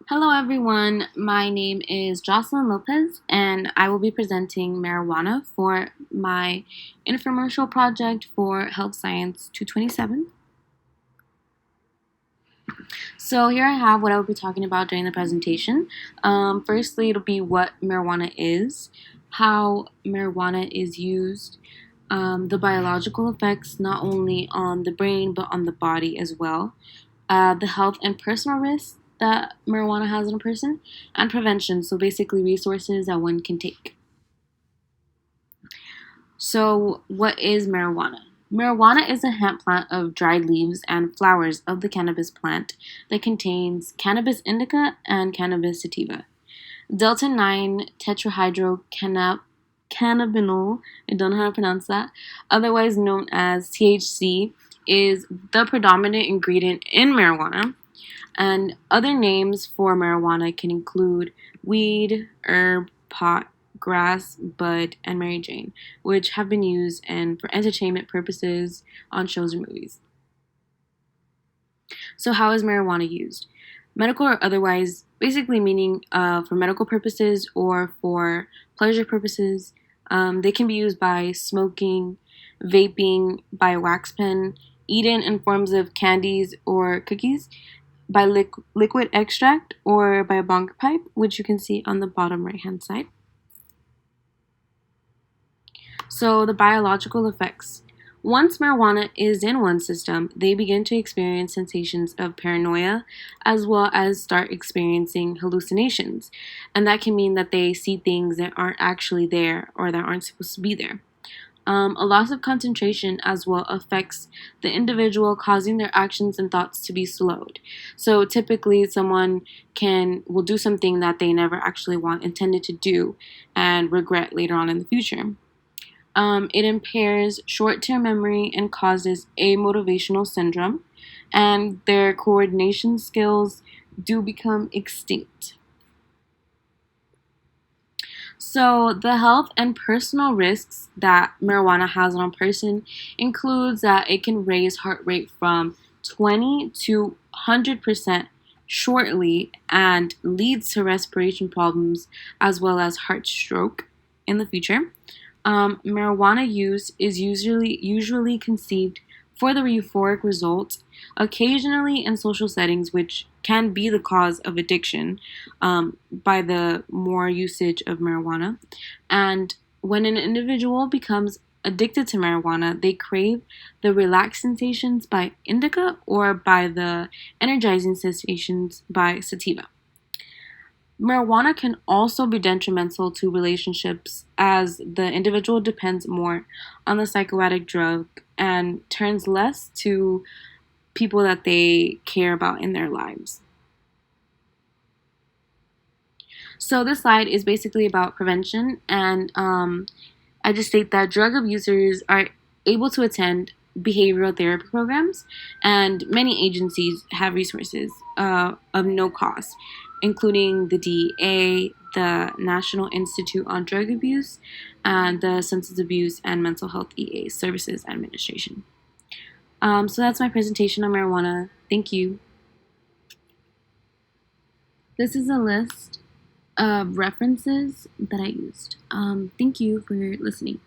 Hello, everyone. My name is Jocelyn Lopez, and I will be presenting marijuana for my infomercial project for Health Science 227. So, here I have what I will be talking about during the presentation. Firstly, it'll be what marijuana is, how marijuana is used, the biological effects not only on the brain but on the body as well, the health and personal risks that marijuana has on a person, and prevention, so basically resources that one can take. So, what is marijuana? Marijuana is a hemp plant of dried leaves and flowers of the cannabis plant that contains cannabis indica and cannabis sativa. Delta 9 tetrahydrocannabinol, I don't know how to pronounce that, otherwise known as THC, is the predominant ingredient in marijuana. And other names for marijuana can include weed, herb, pot, grass, bud, and Mary Jane, which have been used for entertainment purposes on shows or movies. So, how is marijuana used? Medical or otherwise, basically meaning for medical purposes or for pleasure purposes. They can be used by smoking, vaping, by a wax pen, eaten in forms of candies or cookies, by liquid extract, or by a bong pipe, which you can see on the bottom right hand side. So, the biological effects. Once marijuana is in one's system, they begin to experience sensations of paranoia as well as start experiencing hallucinations. And that can mean that they see things that aren't actually there or that aren't supposed to be there. A loss of concentration as well affects the individual, causing their actions and thoughts to be slowed. So typically, someone will do something that they never actually intended to do, and regret later on in the future. It impairs short-term memory and causes amotivational syndrome, and their coordination skills do become extinct. So, the health and personal risks that marijuana has on a person includes that it can raise heart rate from 20 to 100% shortly and leads to respiration problems as well as heart stroke in the future. Marijuana use is usually conceived for the euphoric result, occasionally in social settings, which can be the cause of addiction by the more usage of marijuana. And when an individual becomes addicted to marijuana, they crave the relaxed sensations by indica or by the energizing sensations by sativa. Marijuana can also be detrimental to relationships as the individual depends more on the psychoactive drug and turns less to people that they care about in their lives. So, this slide is basically about prevention, and I just state that drug abusers are able to attend behavioral therapy programs, and many agencies have resources of no cost, including the DEA, the National Institute on Drug Abuse, and the Substance Abuse and Mental Health EA Services Administration. So that's my presentation on marijuana. Thank you. This is a list of references that I used. Thank you for listening.